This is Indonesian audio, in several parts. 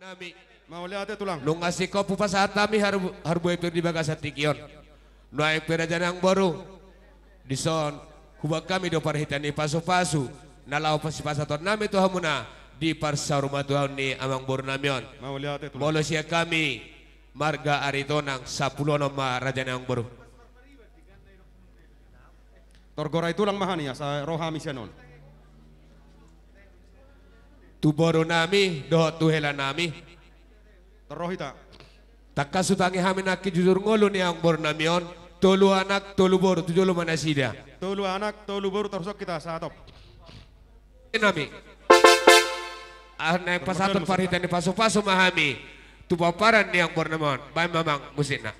nami. Mau lihat tulang. Nung ngasih ko pupasahat nami harbo ipir di bagasat tikion. Nuay pirajan ang boru. Dison hubag kami do parhitan ni pasu-pasu. Nalaw pa si pasaton nami to hamuna di parsa rumah Tuhan ni amang boru namion. Mau lihat tulang. Bolo siya kami marga arito ng 10 nama raja ng boru. Torgoray tulang mahani ya sa rohami siya non. Tu boru nami do tuhela nami. Terrohita. Takasutangi hamin aki jujur ngolo ni ang boru namion. Tolu anak, tolu boru, tujuh manasida. Tolu anak, tolu baru terusok kita sa top. Nami. Naik pasaton paritan ni paso-paso mahami. Tu paparan ni ang boru namion. Bay mamang musina.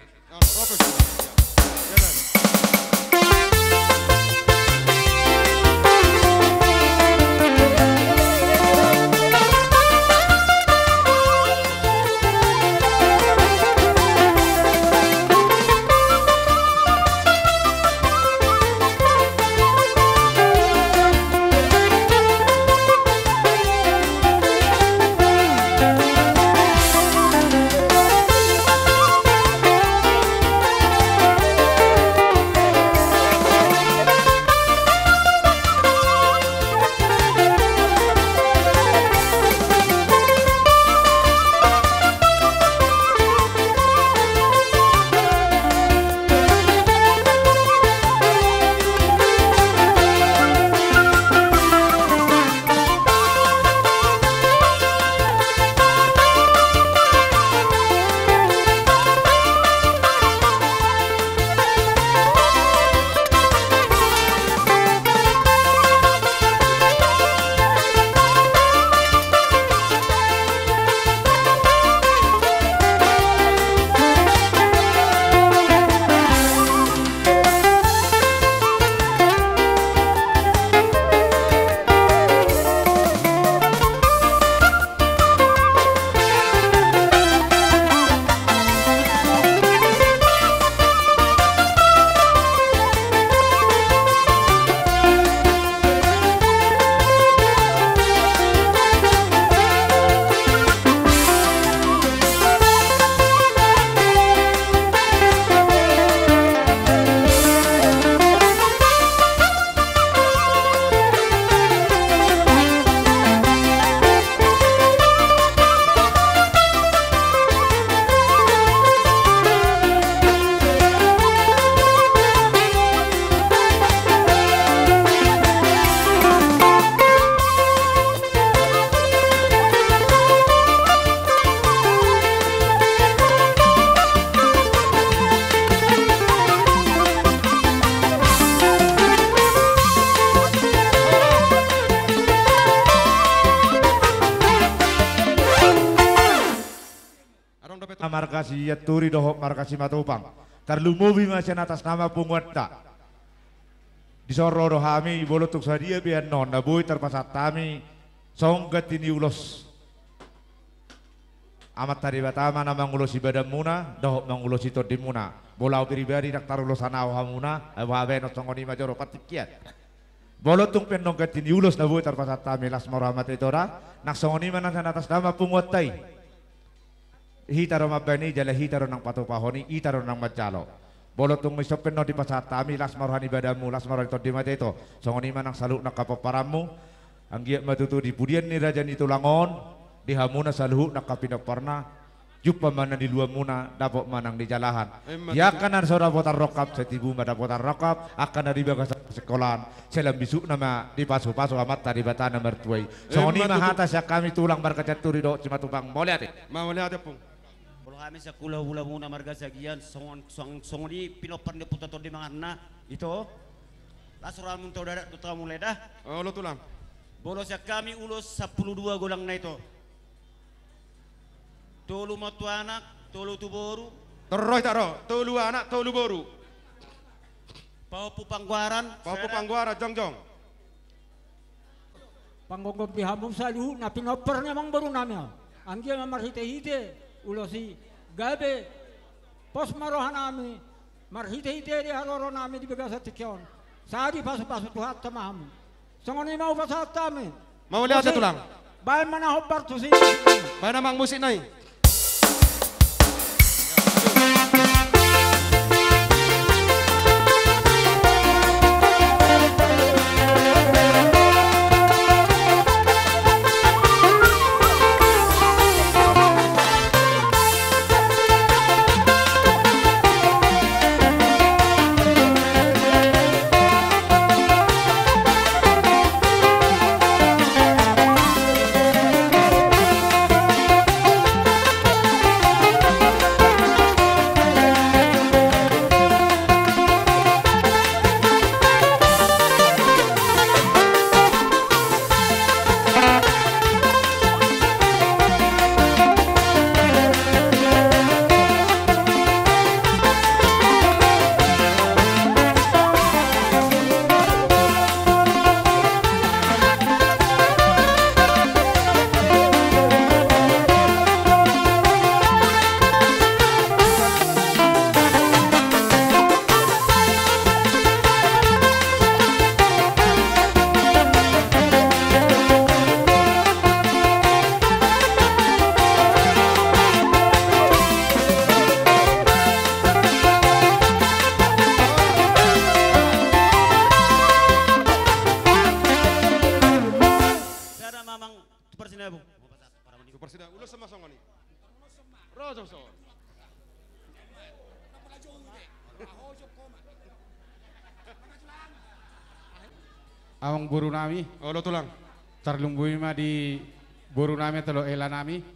Markasi Yaturi dohok markasi Matupang. Tarlumubi masyan atas nama Pungwata. Disoro rohami bolotuk sadia biar non naboy terpasat tami songgat ini ulos. Amat tari batama nama ngulos ibadah muna dohok mangulos itu di muna. Bolau pribadi nak tarulos anau hamuna awabe no songoni majoro patikiat. Bolotung penonggat ini ulos naboy terpasat tami las moramat itora nak songoni manasan atas nama Pungwatai. Hitaro mabani jala hitaro nang patupahoni itaro nang macalo bolotung misopin no di pasatami las marhani badamu las marhani to di mateto songoni manang saluk nak kapaparamu anggiat matutu di pudian ni raja ni tulangon di hamuna saluhu nak kapinak parna jupa mana di luar muna dapok manang di jalahan ya kanan saudara botar rokap setibu mada botar rokap akan dari bagas sekolahan selam bisuk nama di pasu-pasu amat tadi batana mertuai songoni mahata sia kami tulang barkacat turi do cimatupang mau lihat Mau lihat pung. Kami sa kula-hula muna marga sagian song di pinopan de putator di mangarna itu lasuran mun tau dadak tutra mulai dah Oh lo tulang. bolos ya kami ulos 12 golang na ito tolu matu anak tolu tuboru Terroh taro. Tolu anak, tolu baru. paupu pangguaran Papu pangguara jongjong. Panggong pihamum salu na pinoper namang baru namanya. Anggia mamarhite-hite ulosi gabe pos marohan nami marhite-hite di haroro nami di bagasa tikyon. Sadi pasu-pasu tuhat tamam. Songoni mau pasat tami. Mau lihat tulang. Bae mana hopar tu sih. Bae namang musik nai. Presiden ulus sama songoni. Rojo so. Awang buru nami, Lo tulang. tarlungbui ma di buru nami telo ela nami.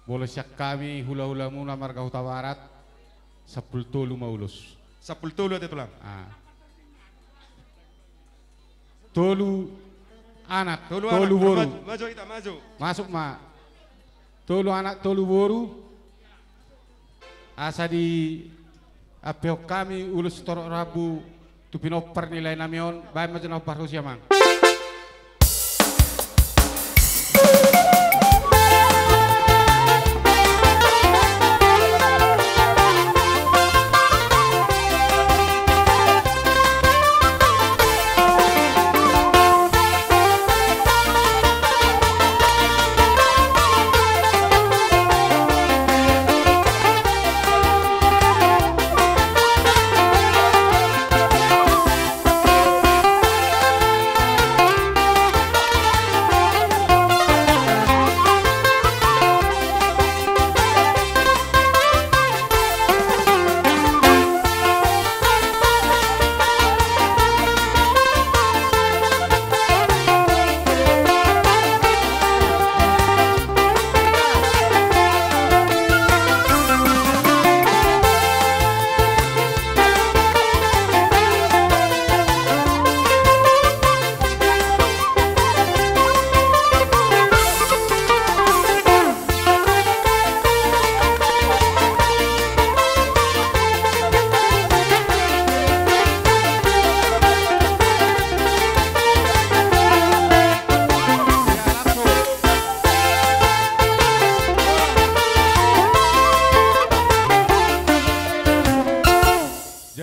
Boleh syak kami hula-hula muna marga Huta Barat. 10 ulus. 10 ate tulang. Ah. Tolu anak, Tolu boru. Maju kita maju. Masuk ma. Tolu anak, tolu boru. Asa di apeo kami ulus torok rabu tu pinoper nilai namion bae macam opar Rusia mang.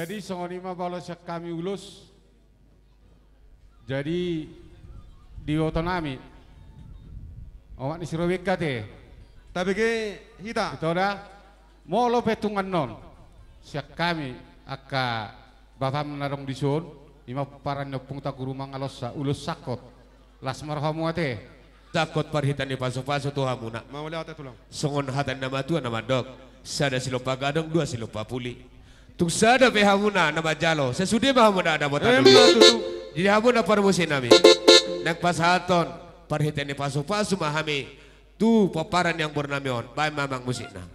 Jadi songonima balos kami ulus. Jadi di otonami. Awak ni sirowika te. Tapi ke hita. Itu dah. Molo petungan non. Siak kami aka bapak menarong disun. Ima paran nyopung tak rumang alosa ulus sakot. Las marhamu ate. Takot parhitan ni paso-paso tu hamuna. Mau lihat ate tulang. Songon hatan nama tua nama dok. Sada silopa gadong, 2 silopa puli. Tung sada pe hamuna nama jalo. Sesudah hamuna ada botan dulu. Jadi hamuna parmusin nami. Nak pasaton parhitan ni paso-paso mahami. Tu paparan yang bernamion. Bae mamang musikna.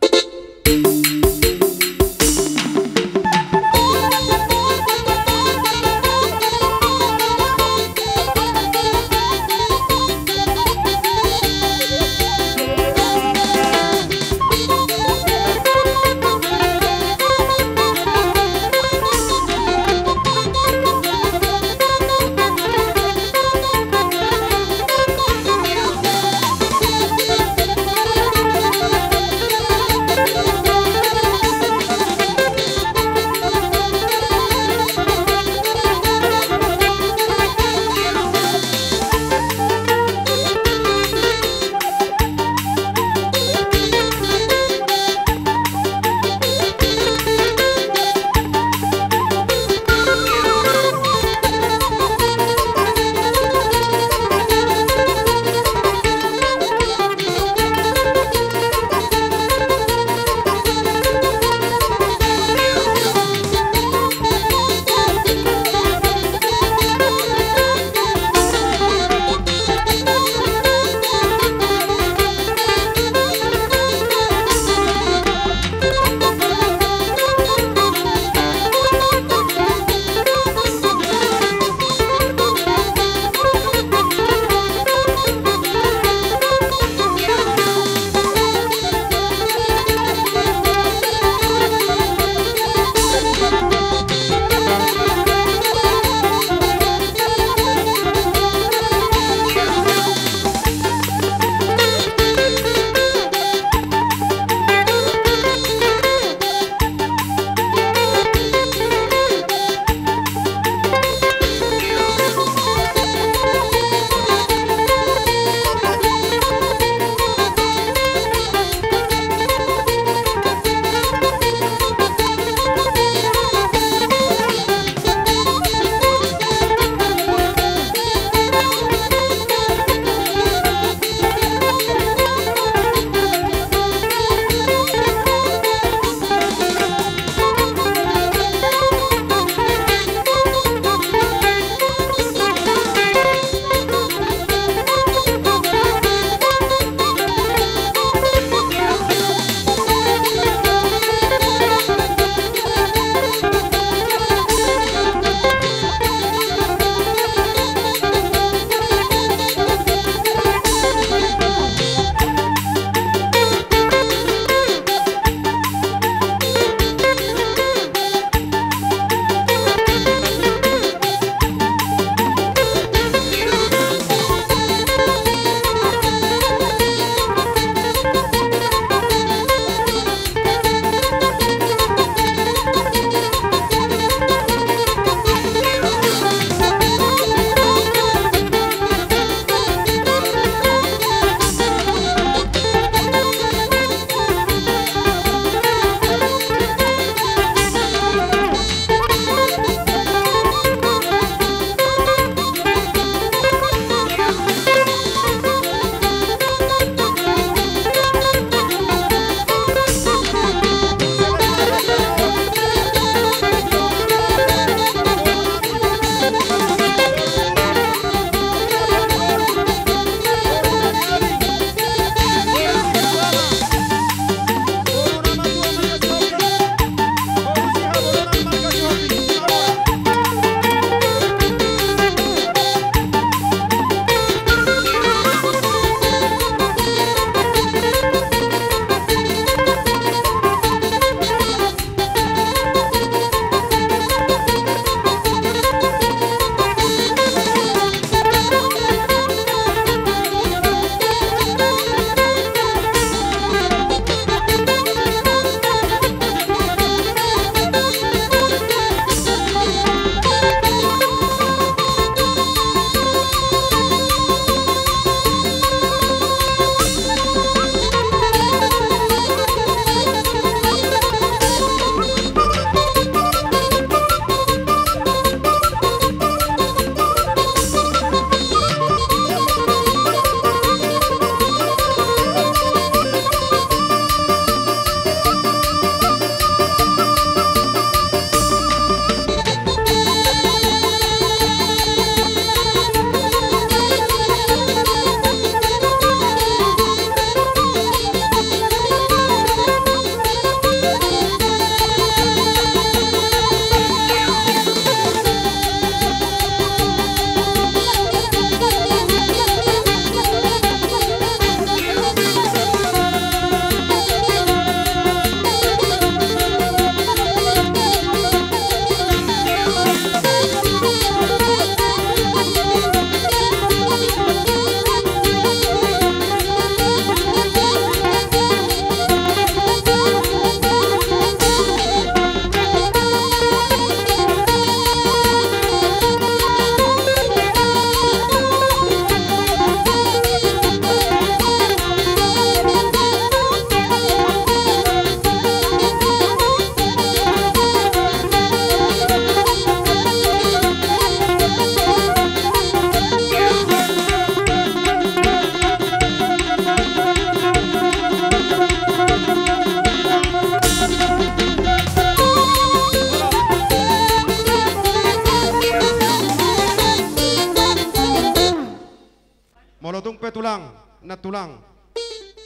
tulang.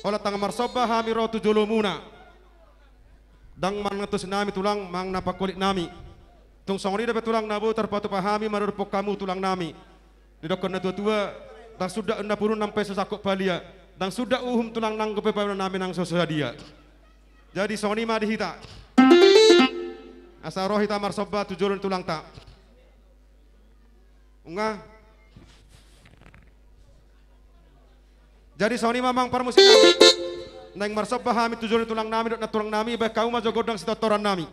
Ola tang marsoba hami rotu jolo muna. Dang mangatus nami tulang mang napakulit nami. Tung songri dapat tulang nabu terpatu pahami marupok kamu tulang nami. Didokon na tua dang sudah 66 peso sakuk balia. Dang sudah tulang nang kepepanan nami nang sosadia. Jadi songri mah dihita. Asa roh hita marsoba tujulun tulang tak. Unga. Jadi songri mamang parmusin nami. Nang marsoba hami tujulun tulang nami dok na tulang nami bah kau mah jogodang sitotoran nami.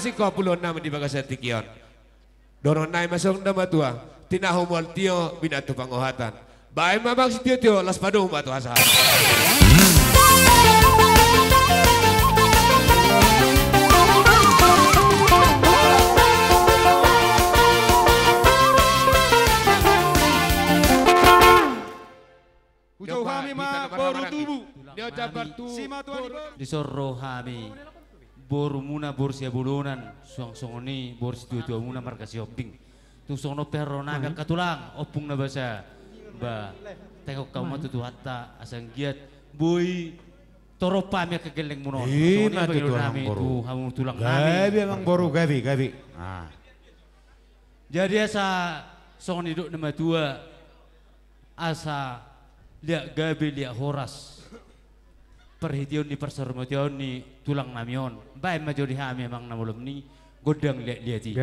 kasih kau puluh nama di Bagasa Tikion. Doron nai masuk nama tua. Tina humol tio binatu pangohatan. Baik mabang si tio las padu batu asal. Ujau kami mah boru tubuh. Dia jabar tu. Disoro kami. Boru muna borsia bulunan, suang songoni borsi tua muna marga shopping. Tu sono perro naga katulang, opung na basa. Ba, tengok kau matu tu hatta asang giat boy toro pami kegeleng munon. Ina tu nami tu hamu tulang gabi nami. emang boru gabi. Jadi asa songon hidup nama tua asa liak gabi liak horas. Perhitian di persormotion ni tulang namion. Baik majori hami emang namulom ni godang lihat-lihati.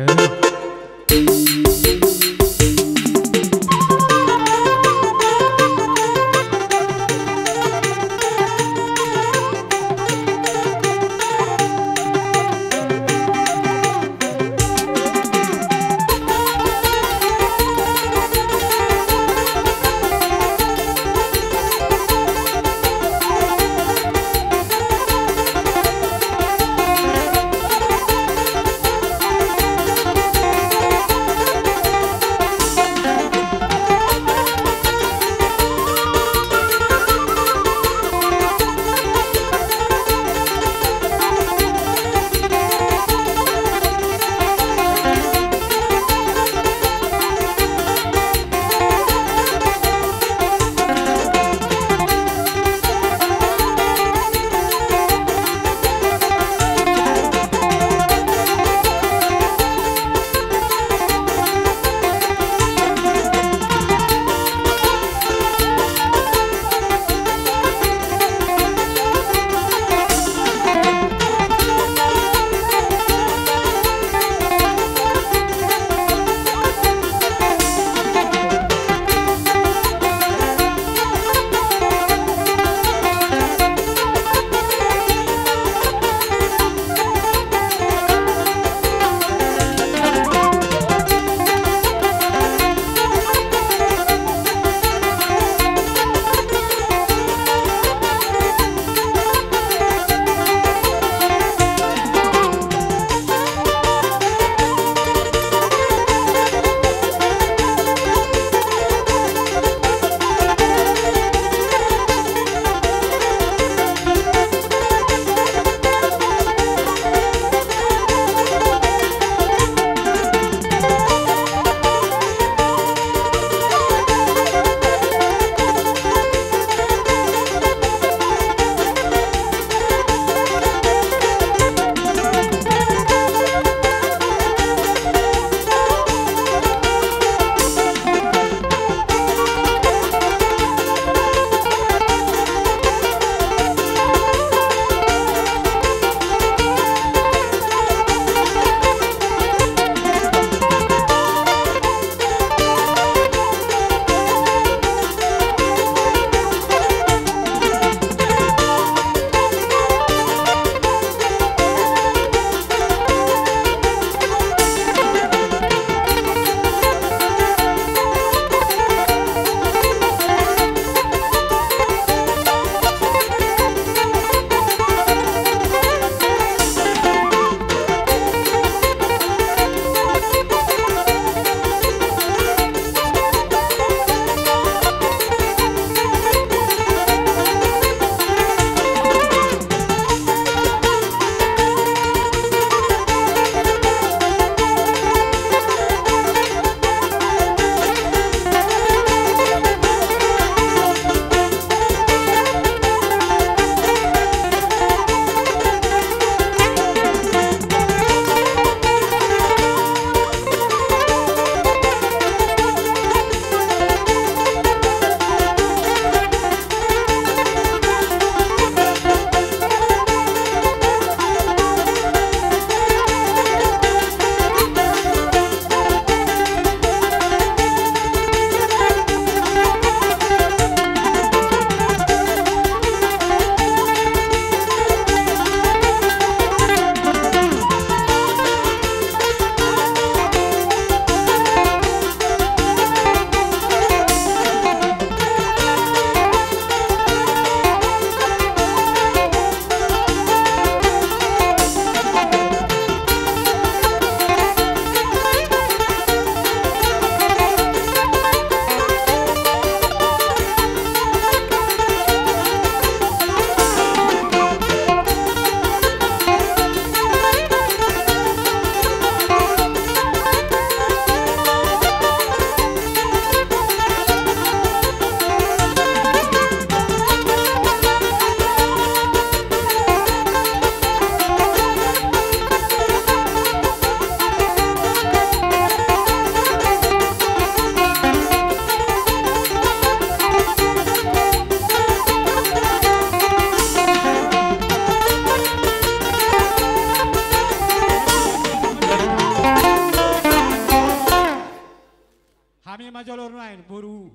Kami majolor nain boru.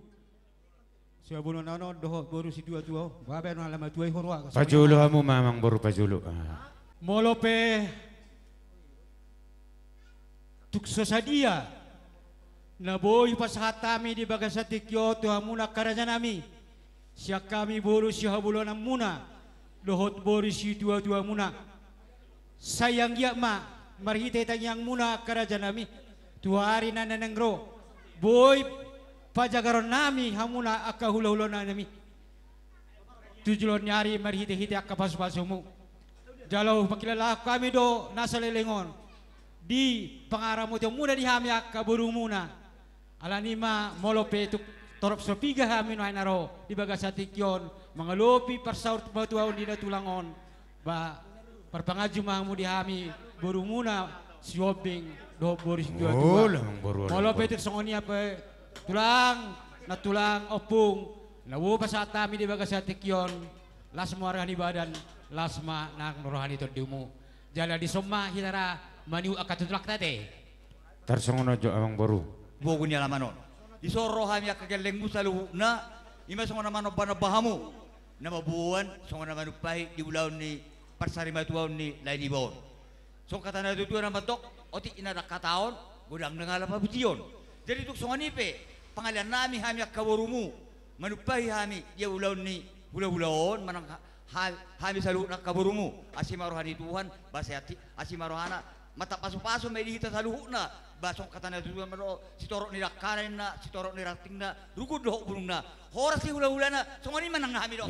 Siya bulan ano doho boru si dua babe no alama tuai horwa. Pajulo hamu mamang baru pajulo. Molope tukso sadia na boy pashatami di bagasati Kyoto hamuna karajanami. Siya kami boru siya bulan muna. Dohot boru si dua muna. Sayang ya ma marhite tanyang muna karajanami. Tuari na nanangro. Boy pajagaron nami hamuna akka hula-hula na nami. Tujulon nyari marhite-hite akka pasu-pasumu. Jalaw pakilala kami do nasa lelengon. Di pangaramu tiyo muna di hami akka buru muna. Alanima molope tuk torop sopiga hami no naro di bagasati kyon. Mga lopi parsaur batuaw di na tulangon. Ba parpangajumang mo di hami buru muna siobing do boris dua. Molope tuk songonia pe tulang na tulang opung nawo pasatami di bagasati kyon. Lasma arani badan lasma nang rohani terdiumu jala di somma hitara maniu akatutulak tate Tarsongono jo amang baru. Bogunya lamanon isoro hami akageleng musalu na ima songona mano bana bahamu nama buan songona manu pahi di ulaun ni parsari matuaun ni lai di bon song kata na tutu na matok oti ina kataon godang ngala pabution jadi tuk songoni pe pangalian nami hami akawarumu manupahi hami dia ulaun ni hula-hulaon manang hami salu nak kaburumu asimarohani Tuhan basati asimarohana mata pasu-pasu medihita saluhuna basong katana Tuhan mano sitorok ni rakana sitorok ni ratingna rukud doh burungna hora si hula-hulana songoni manang hami do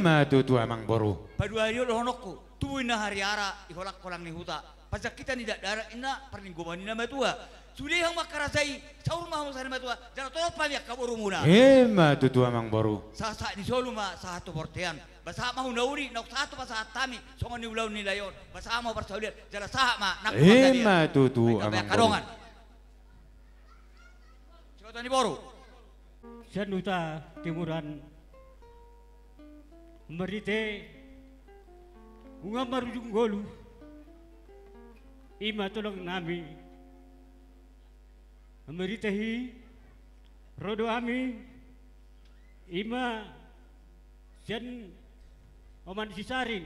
Ma tutu amang baru. padua yo honokku tuina hari ara iholak kolang ni huta pajak kita tidak darah ina perninggoman nama tua sudah yang makarasai saur mahum sana matua jangan tolong paliak kaburumuna Ma tutu amang baru. Sa di solo ma sa satu portean basa ma hunauri nak satu basa tami songon ni ulau ni layon basa ma persaulian jala sah ma nak Ma tutu amang baru. kadongan coba ni boru Sanuta timuran merite unga marujung golu ima tolong nami meritehi rodo ami ima sian oman sisari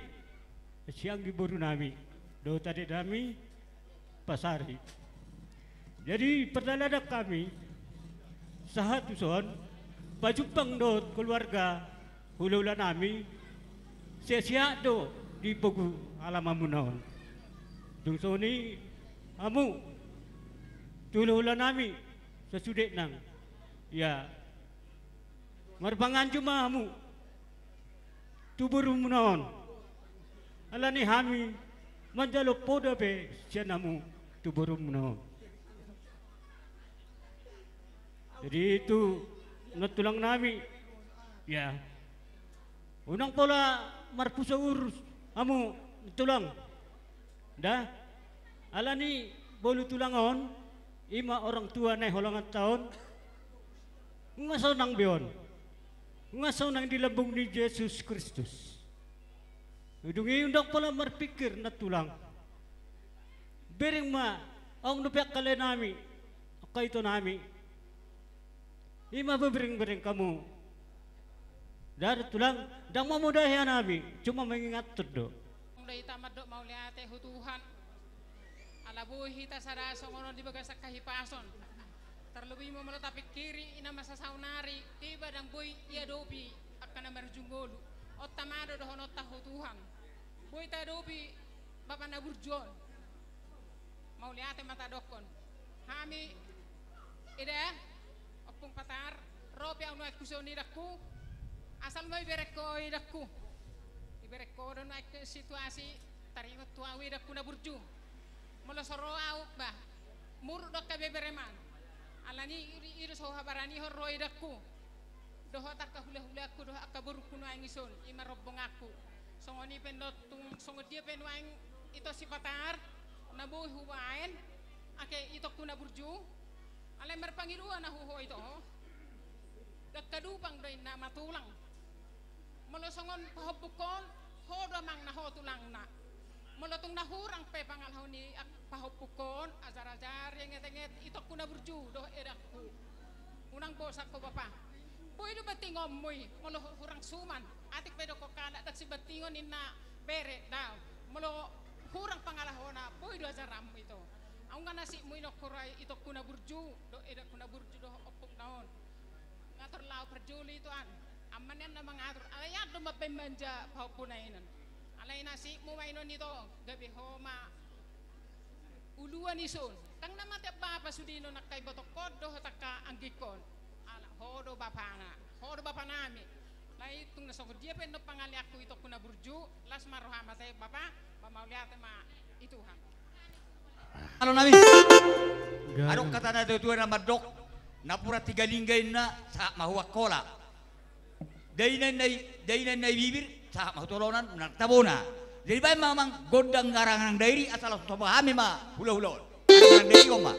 siang diboru nami do tadi nami pasari jadi perdana kami sahat uson pajupang do keluarga hula-hula nami sia-sia do di pogu alamamu naon dung soni amu hula-hula nami sesudek nang ya marbangan cuma amu tuburum naon alani hami manjalo poda pe sianamu tuburum naon jadi itu natulang nami ya unang pola marpusa urus amu tulang dah alani bolu tulangon ima orang tua naik holangan tahun ngasaw nang bion ngasaw nang dilambung ni Yesus Kristus udungi undang pala marpikir na tulang bering ma ang nupiak kale nami kaito nami ima bering kamu dari tulang dang memudahi nami cuma mengingat todo Dai tamat dok mau lihat Tuhan alabuhi hita sada songono di bagasak kahipason terlebih mo tapi kiri ina masa saunari tiba dang boy ia dobi akan marjunggolu ottamado dohono tahu Tuhan boy ta dobi bapak na burjon mau lihat mata dokon hami ida opung patar ropi ang naik kusoni dakku asal mau bereko dakku ibereko don naik situasi taringot tuawi dakku na burju mula soro au ba mur dok ka bebereman alani iri so habarani horroi dakku doho takka hula-hula aku doho akka burku no angison ima robbong aku songoni pendot tung songo dia penwaing ito si patar nabuhi huwain ake ito kuna burju alay marpangiruan na huho ito dakadupang doy na matulang mula songon pahobukon hodo mang na ho tulang na molotung nahurang pe pangalhaw ni pahopukon azar-azar yang nget-nget itok kuna burju doh edakku ko sa ko bapa. Pwede ba tingom mo'y mulo hurang suman. Atik pedo ko kada at si batingon ni na bere daw. Mulo hurang pangalahona pwede aja ram ito. Ang nga nasi mo inokuray ito kuna burju do ida kuna burju do opok naon. Ngator lao perjuli ito an. Aman yan na mga ator. Alayat do mapemanja paupunainan. Alay nasi mo mainon ito gabi homa uluan ison. Tang naman te bapa sudino nakay botok kodo taka anggikon. Ala hodo bapa na. Hodo bapa nami. Lai tung nasokod dia pen no pangali aku ito kuna burju las marohama tay bapa pamauliat ma ituhan. Ano namin? Anong kata na ito na madok na pura tiga linggay na sa mahuwak kola. Dainan na bibir sa mahutolonan nagtabo na. Jadi ba mamang godang ngarang ng dairi asal sa bahami ma hula-hula. Ang dairi ko ma.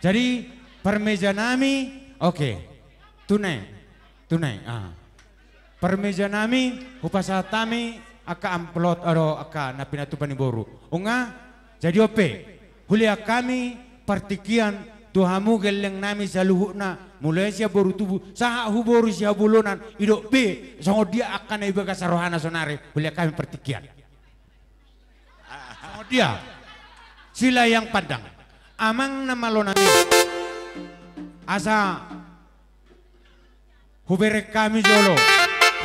Jadi permeja nami, oke, tunai. Permeja nami, upasatami, aka amplot aro aka napinatu paniboru. Unga, jadi ope, hulia kami partikian tuhamu geleng nami saluhuna, mulai siya boru tubuh, saha huboru siya bulunan, idok B, songo dia akan ibaga sarohana sonare, hulia kami partikian. Songo dia, sila yang pandang, amang nama lo nami, asa hubere kami jolo,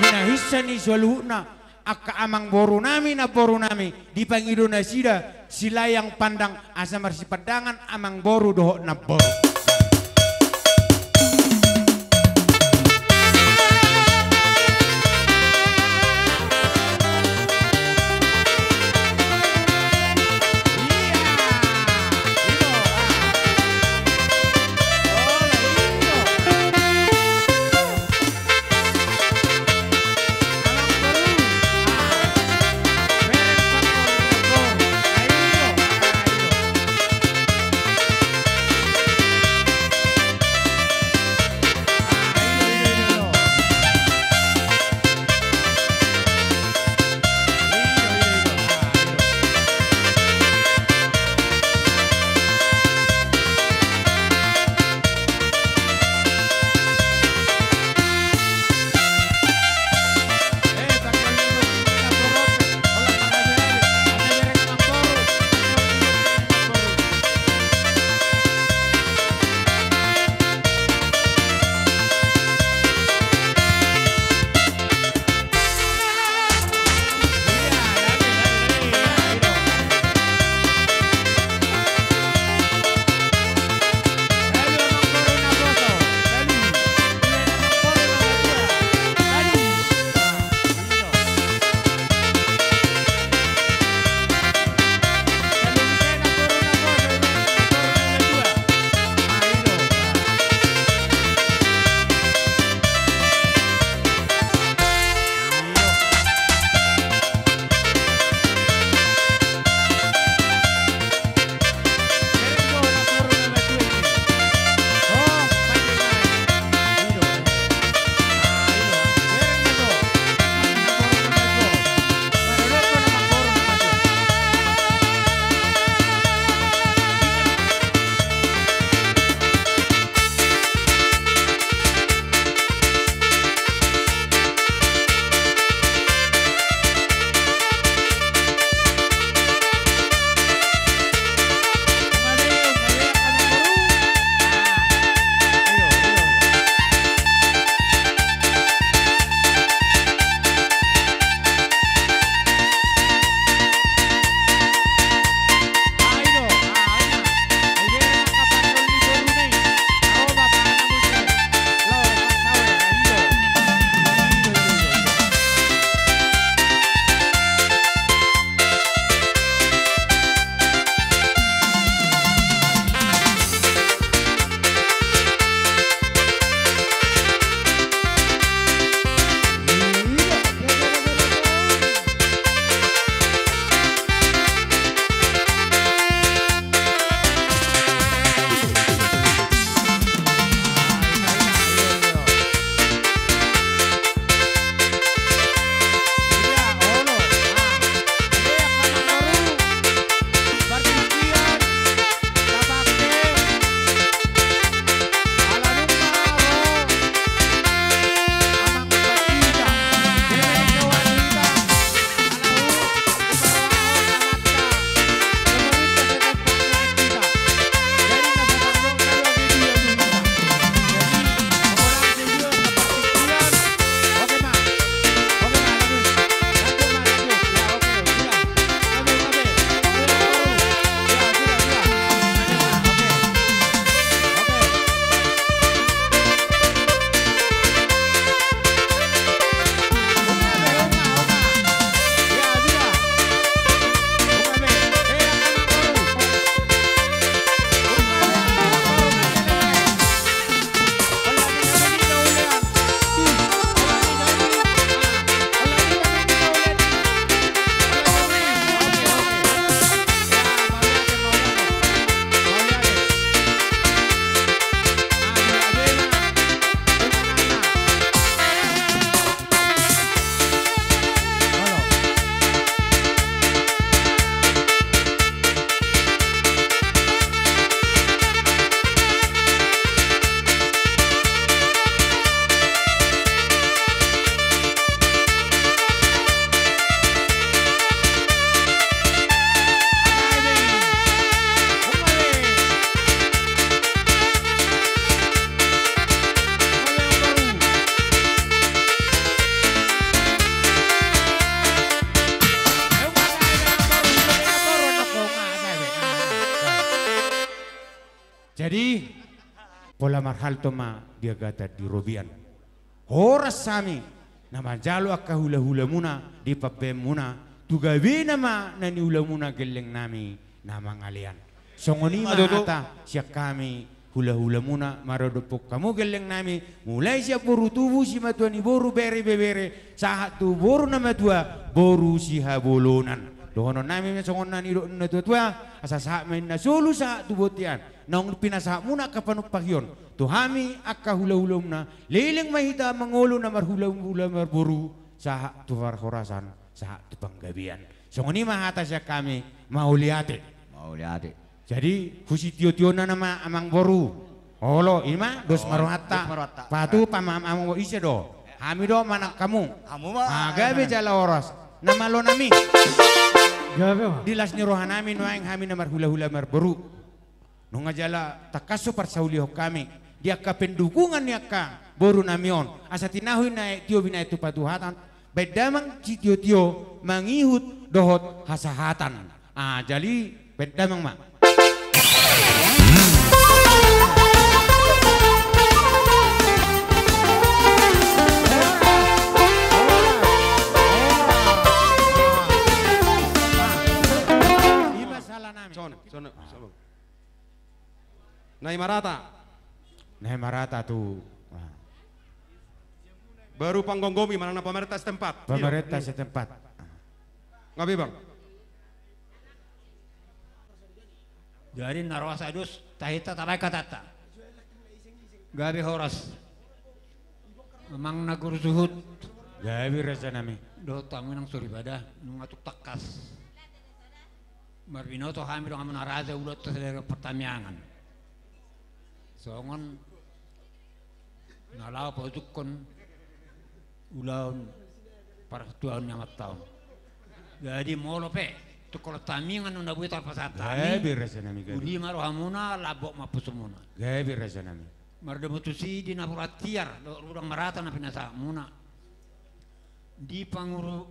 hinahisa ni saluhuna, aka amang boru nami na boru nami, di pangidona sida, sila yang pandang asa marsi padangan amang boru doho na boru. pola marhal toma dia gata di robian. Horas sami nama jalo akka hula-hula muna di papem muna tugawi nama nani hula muna geleng nami nama ngalian. Songoni mata siak kami hula-hula muna marodopok kamu geleng nami mulai siap boru tubuh si matuani boru bere sahat tu boru nama tua boru si habolonan. Dohono nami songon nani do na tua asa sa main na solo sa tubotian nang pinasa muna kapanupagyon tuhami akka hula-hula muna leleng mahita mangulo na marhula-hula marboru sa tuwar horasan sa tupanggabian songoni mahata siya kami mauliate jadi husi tio-tio na nama amang boru olo ima dos marohata patu pamam amang isya do hami do manak kamu gabe jala oras nama lo nami dilas ni rohanami noaing hami na marhula-hula marboru nung ajala takaso parsauli kami dia ka pendukungan niya ka boru namion asa tinahoy na tio binay tupatuhatan bedamang tio mangihut dohot hasahatan jali bedamang ma Nai Marata tu baru panggonggomi mana pemerintah setempat. Pemerintah setempat. Ngabi bang. Jadi narwas adus tahita tarai katata. Gabi horas. Memang nagur suhud. Gabi rasa nami. Do tamu nang suribada nungatuk takas. Marbino to hamil ngamun araza ulot terus pertamiangan. Songon nalaw patukon ulaun para tuan yang tahun. Jadi molo pe tu kalau tamingan nuna buat apa saat tami. Gabi rasa nami. Udi maru hamuna labok mapusumuna. Gabi rasa nami. Mardemutusi di napuratiar urang marata na pinasa muna. Di panguru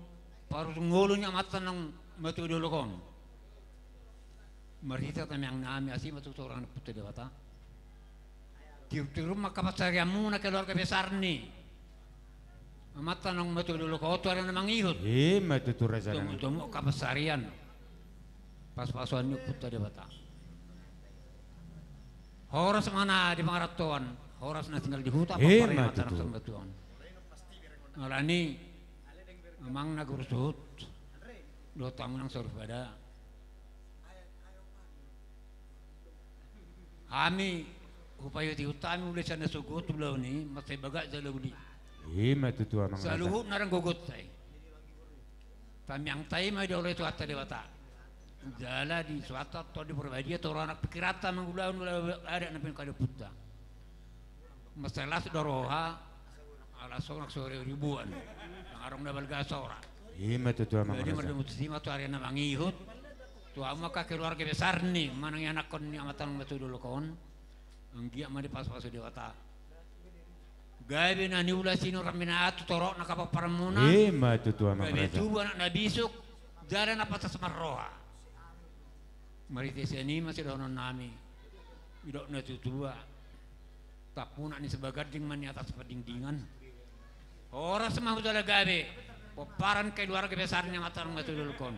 paru ngolunya mata nang matu dolokon. Marita tamang nami asih matu orang putih dewata. Di rumah kapasarian muna keluarga besar nih. Mata nang matu dulu kau tu ada namang ihut. Matu tu rasa nami. Temu kapasarian. Pas-pasan nyuk putih dewata. Horas mana di Pangaratuan, horas na tinggal di hutan apa yang mata nang sambatuan. Ngalani memang nagurusut. Do tamu nang suruh pada. Kami upaya di utami mulai sana sugut belau ni masih bagak jalan di. Matu tu amang. Saluhut narang gogot tay. Kami yang tay mai oleh tu atas dewata. Jala di suatu atau di perbadi atau orang anak pikirata mengulaun ada nampin kado puta. Masalah doroha ala sorak sore ribuan. Yang arong dabal gasora. Matu tu amang. Jadi mereka mutusima tu hari nama ngihut. Tu ama keluarga besar ni mana yang anak kon ni amatan betul dulu kon. Anggia mah di pas-pasu dewata. Gabe na niula sino ramina atu torok nakapaparamuna. Matu tu amang. Gabe tu anak nabisuk jalan apa tas marroha. Mari tesani masih donon nami. Idok na tutua. Tak puna ni sebagar ding man atas pedingdingan. Ora semau dala gabe. Paparan keluarga besarnya matan betul dulu kon.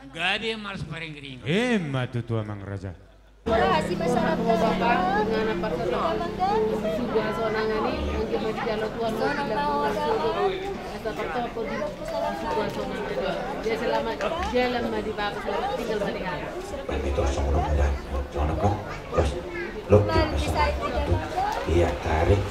Gabe malas paring gering. Matu tu amang raja. Kasih masyarakat dengan apa sudah sonangani mungkin mau dijalur tuan dia selama di bagus selama tinggal balik itu sono kok terus lo iya tarik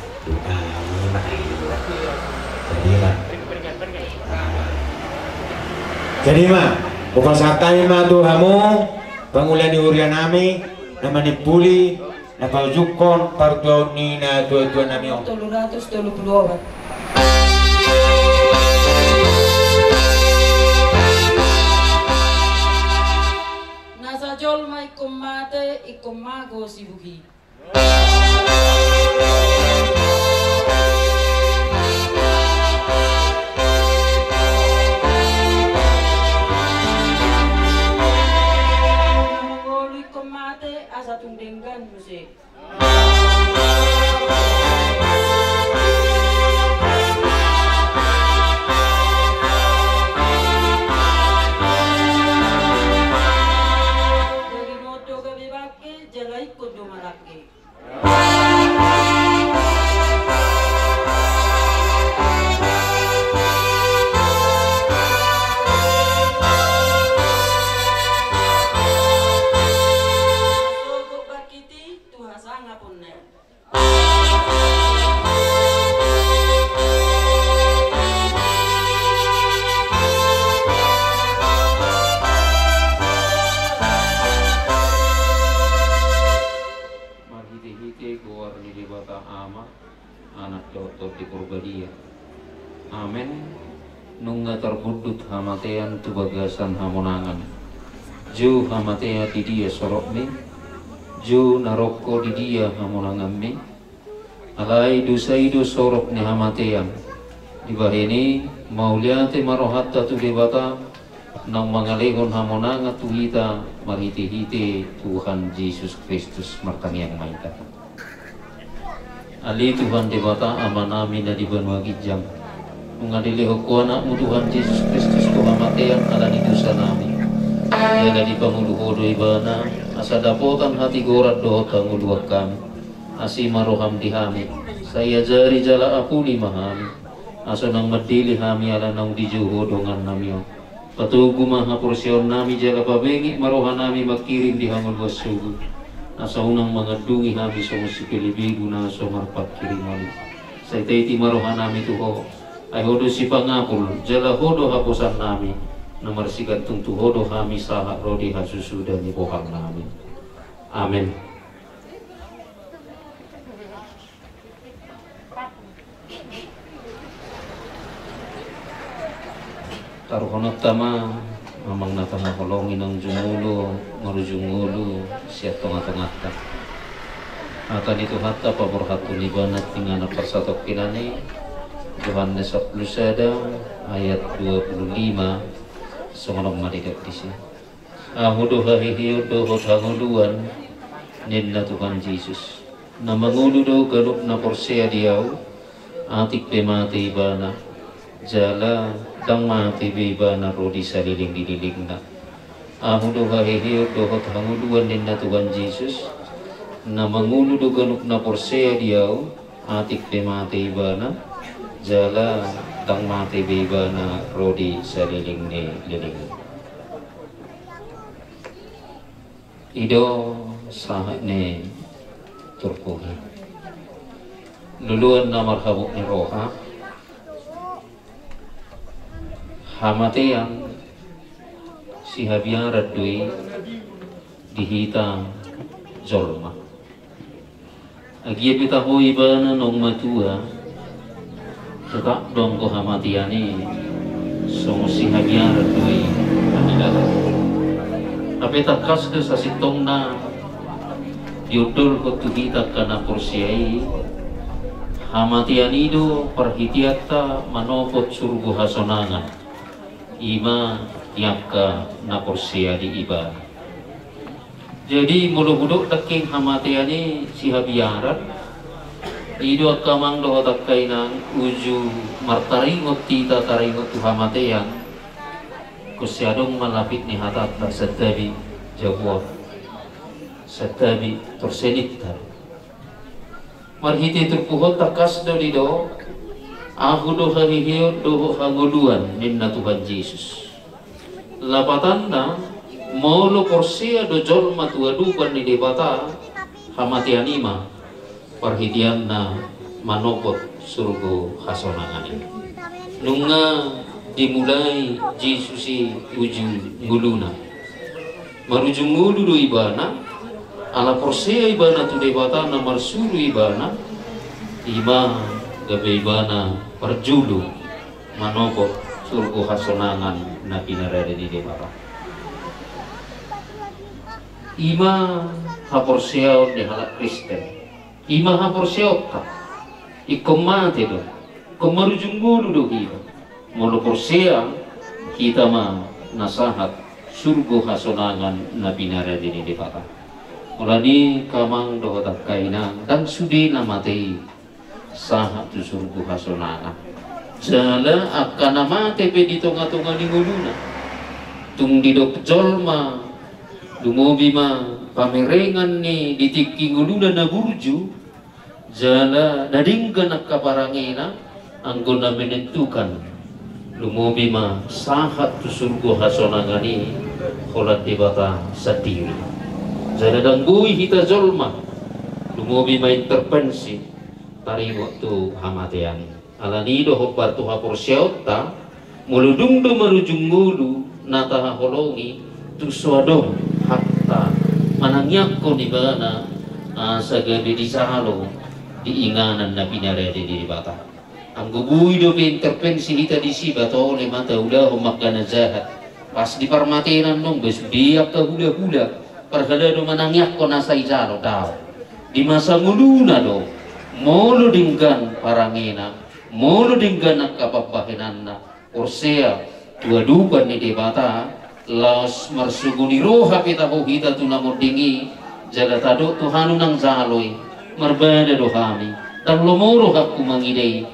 jadi mah upasatay mah tuhamu pangulan di urian nami namanya puli napajukon partuaw ni na tuwa nami o 324 nasa jol may kumate ikumago si Bugi asa tungdenggan musik Amin. Nunga terbudut hamatean tu bagasan hamonangan. Jo hamatea di dia sorok me. Jo naroko di dia hamonangan me. Alai dusaido sorok ni hamatean. Di bahini mauliate marohatta tu debata nang mangalehon hamonanga tu hita marhiti-hiti Tuhan Yesus Kristus martaniang maita. Ali Tuhan debata amanami na di banwa gijam. Mengadili hukum anakmu Tuhan Yesus Kristus Tuhan matean ala di dosa nami. Ialah di panguluhodo ibana asa dapotan hati gorat dohota nguluak kami. Asima roham dihami. Saya jari jala apuli mahami. Asa nang medili hami ala nang dijuho dongan nami. Patugu maha porsion nami jala pabengi maroha nami makirim di hangul wasugu. Asa unang mengadungi hami songo sikilibigu na somarpat kirimali. Sa itaiti maroha nami tuho. Ay hodo si pangapul jala hodo hapusan nami nomor sikat tungtu hodo kami saha rodi hasusuda ni bohang nami. Amin. Taruhonot tama mamang natama kolongin ng jumulo marujungulu siat tengah-tengah ta. Akan itu hatta paborhatu nibanat tingana persatok kinani Yohanes 10 ayat 25 songonong madidak disi. Ahudo hahihiyo dohot hanguluan ninna Tuhan Yesus. Na mangulu do galup na porsea diyaw atik pemati ibana jala dang mati ibana rodi saliling dililing na. Ahudo hahihiyo dohot hanguluan ninna Tuhan Yesus. Na mangulu do galup na porsea diyaw atik pemati ibana jala tang mati beba na rodi saliling ni liling. Ido sahat ni turpuhi. Luluan na marhabuk ni roha. Hamate yang si habiang radui dihita zolma. Agia pita ho iba na nong matua. Tetap dong ko hamatiani song si habiar doi amilaga. Tapi takas ke sasitong na diudol ko tuhita kana porsiai hamatiani do perhitiata manopot surgu hasonangan ima tiapka na porsia di iba. Jadi mulu buduk taking hamatiani si habiarat ido kamang do takainan uju martaringot tita taringot tuhamatean kusyadong malapit ni hatat na setabi jawab setabi torsenita marhiti turpuhot takas do lido aku do hahihiyo do hanguluan ninna Tuhan Yesus lapatan na molo porsia do jol matuaduban ni debata hamatian ima perhitian na manopot surgo hasonangan nunga dimulai Yesusi ujung nguluna marujung ngulu do ibana ala porsea ibana tu debata na marsuru ibana ima gabe ibana perjulu manopot surgo hasonangan na pinarada di debata ima haporsea de halak Kristen ima haporseota ikomate do komarujungulu do hiba molo porsea kita ma nasahat surgo hasonangan na binara dini depata mulani kamang do kaina dan sudi namatei sahat tu surgo hasonangan jala akan namate pe ditonga-tonga ni nguluna tung didok jolma dumobi ma pamerengan ni ditiki nguluna na burju jala nadinggan ak kaparangina anggo na menentukan lumobi ma sahat tu surgo hasonangani kholat debata satiri jala danggui hita zolma lumobi ma intervensi tari waktu hamatean alanido hobar tu haporsiauta muludung do marujung ngulu nataha holongi tu suadong hatta manangyak ko di bana sa gabi di sahalo diinganan na pinarede di bata Anggo bui do intervensi hita di si bato oleh mata udah makana jahat. Pas di parmatinan dong besudiak ke hula-hula. Perhada do manangyak ko nasay jalo tao. Di masa muluna do molo dinggan parangena, molo dinggan kapapahinanna. Orsea dua duban ni debata laos marsuguni roha pita ho hita tu namudingi jalatado Tuhanu nang zaloy marbada do kami dan lomoro hakku mangidei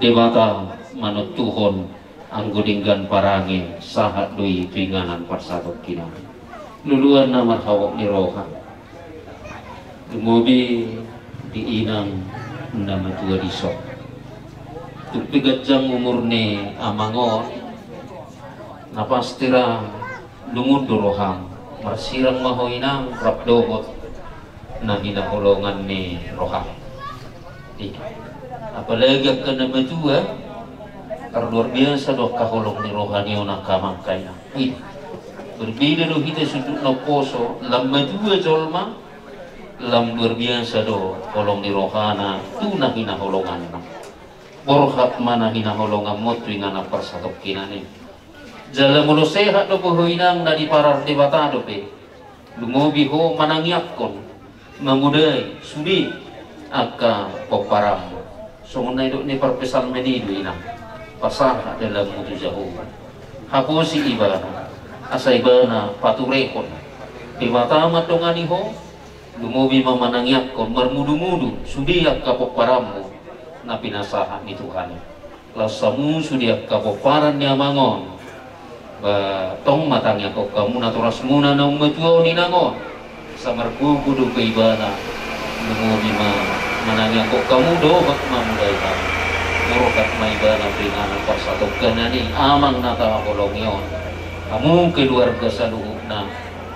debata manut Tuhon anggudinggan parangin sahat doi pinganan parsatot kina luluan na marhawak ni roha lumobi di inang nama tua disok tupigat jang umur ni amangon napastira lungod roham marsirang mahoinang rapdohot na hinahulungan ni roham apalagi ka na matua luar biasa do kahulong ni rohani na kamangkay na berbeda do hita sudut na poso lam matua jolma lam luar biasa do holong ni rohana tu na hinahulungan na borhat mana hinahulungan mo tu nga na parsatok kinani jala mulo sehat do pohoinang na di parar debata do pe lumobi ho manangyakon mangudai sudi aka poparam songonay do ni parpesal menido ina pasah dalam mutu jauh hapo si ibana asa ibana paturekon debata matongani ho lumobi mamanangyakon marmudu-mudu sudi aka poparamu na pinasahan ni Tuhan lasamu sudiak kapoparan niya mangon ba tong matangnya kok kamu naturas muna na umatua ni nangon sa margugudo ka ibana lumobi manangya kok kamu dohak mamuday ka murokat maibana pinganan parsatok kanani amang natakolong yon kamu keluarga sa luhuk na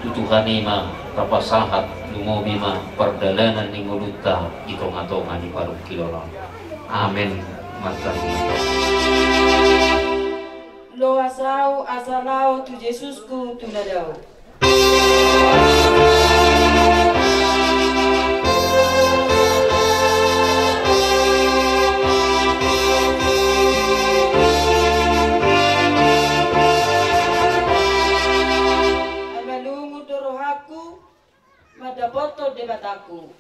tutuhanima kapasahat lumobi ma pardalanan ni nguluta itong-atongan ni paruk kilolong. Amin. Lo asau asalau tu Yesusku tu nadau. Amalungu dorohaku madapoto debataku.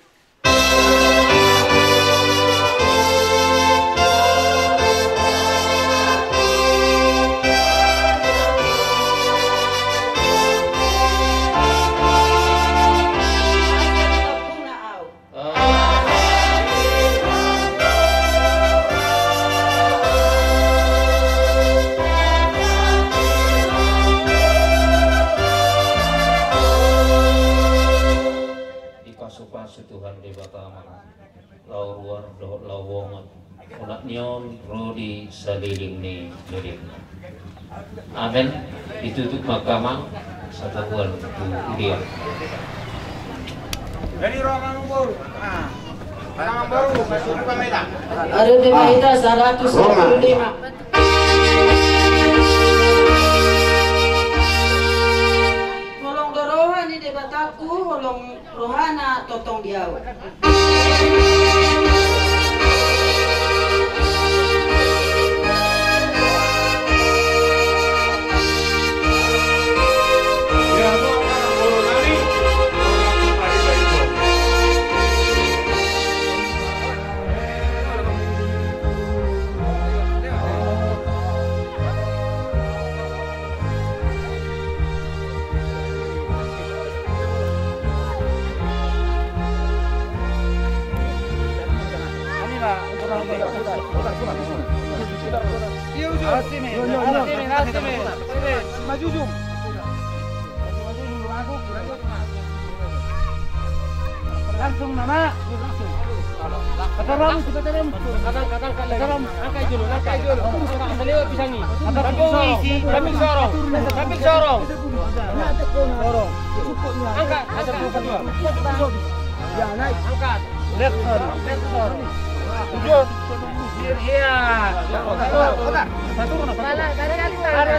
Tuhan di Batama lau luar doh lau wongot unak nyon rodi saliling ni lirik amin ditutup makamang satu bulan itu dia dari ruangan baru ruangan baru masuk ke Meta ada di Meta 125 debataku holong rohana totong diau. Langsung nama kataram angkai dulu saliwa pisangi kambing sorong angkat ya naik angkat left sorong Iya. Satu mana? Malah dari kali Ada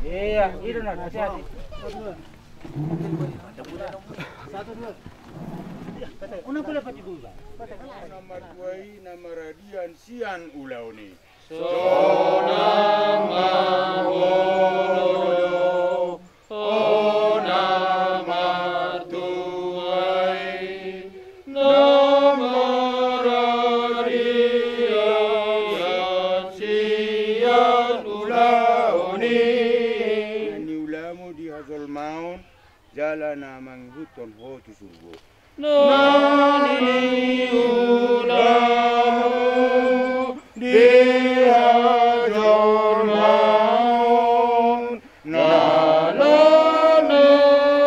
iya, itu nak hati-hati. Satu dua. Una pula pati dua. Nomor 2 nama radian sian ulau ni. Sonang mangodo, onang matuai, nomor radian sian ulau ni. Ni ulamu di hazol maun, jalan amang huton hotu surgo. Nani ulamu di hajor maun nalana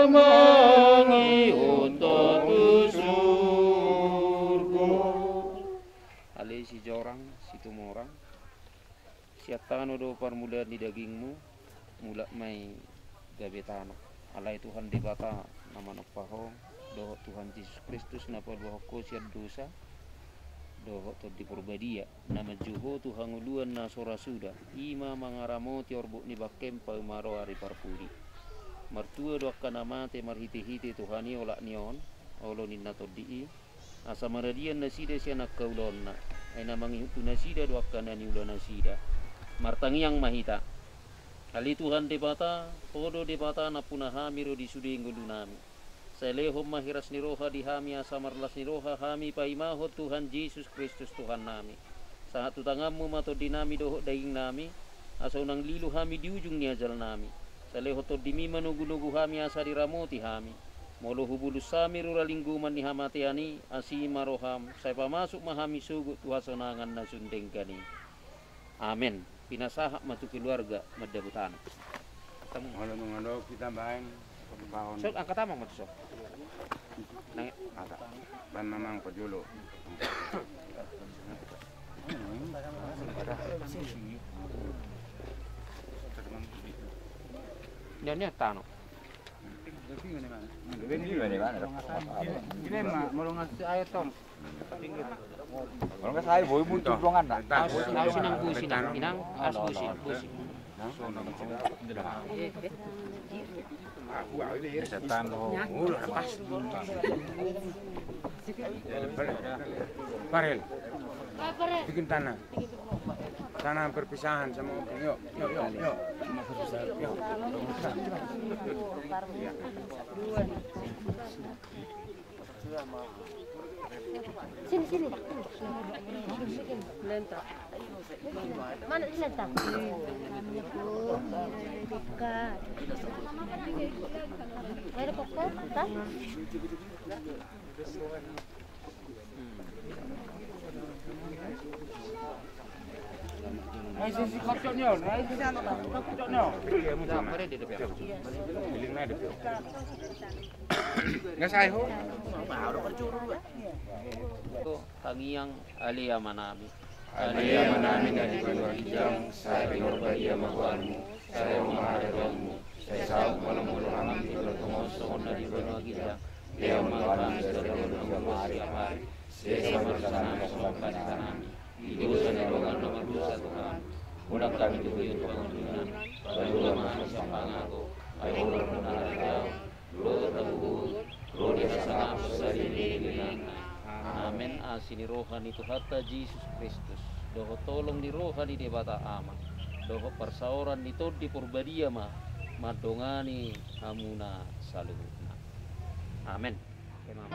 mangi untuk surgo. Ale si jorang, si tumorang, siatan do parmulaan di dagingmu, mula may gabi tanah. Alay Tuhan di bata nama nagpahong, doho Tuhan Yesus Kristus na pagbuhok ko siya dosa, doho to di purbadia, nama juho Tuhan uluan na sorasuda, ima mangaramo ti orbo ni bakem pagmaro ari parpuri. Martua doak ka namate marhiti-hiti Tuhani ola niyon, olo ninna to dii, asa maradian nasida siya nagkaulon na, ay namang ihutu nasida doak ka na niulo nasida, martangiang mahita. Ali Tuhan debata, podo debata na punahami ro di suding nami. Sa lehom mahiras ni roha di hami asa marlas ni roha hami paimahot Tuhan Yesus Kristus Tuhan nami. Sa hatutangamu mato dinami doho daing nami, asa unang lilu hami di ujung ni ajal nami. Sa leho to dimi manugunugu hami asa diramoti hami. Molo hubulus sami ruralingguman ni hamatiani, asima roham, sa pamasuk mahami sugut tuhasonangan na sundeng kani. Amen. Pinasahak matu keluarga madabutan. Kalau mengandung kita main pembahon. Sok angkat tamang matu sok. Nang ada. Ban mamang pejulo. Nyonya tano. Ini mah mau ngasih ayo tom. Kalau nggak saya boy butuh ruangan nak. Tahu sinang businang, inang as busin. Setan lo, lepas. Farel, bikin tanah. Tanah perpisahan sama Om. Yuk. Sini. Lentang. Mana si lentang? Dekat. Ada pokok, tak? Ay sisi kocok nyo, ay sisi anak kocok nyo. Nggak saya ho. Tangiang alia manami. Alia manami dari keluar hijang, saya pengorbadia makuanmu, saya menghadapmu, saya sauk malam-malam kami bertemu sona di benua kita. Dia malam sudah mengamari hari, saya bersama sopan kami. Dosa dan doa nomor dosa Tuhan. Mudah kami diberi pengampunan. Barulah manusia pangaku. Ayo berkenan jauh. Roh terbut. Roh dirasa dari dengan. Amen. Asini rohani Tuhata Yesus Kristus. Doho tolong di rohani debata ama. Doho persauran di todi purbadia ma. Madongani hamuna saluna. Amen. Amen.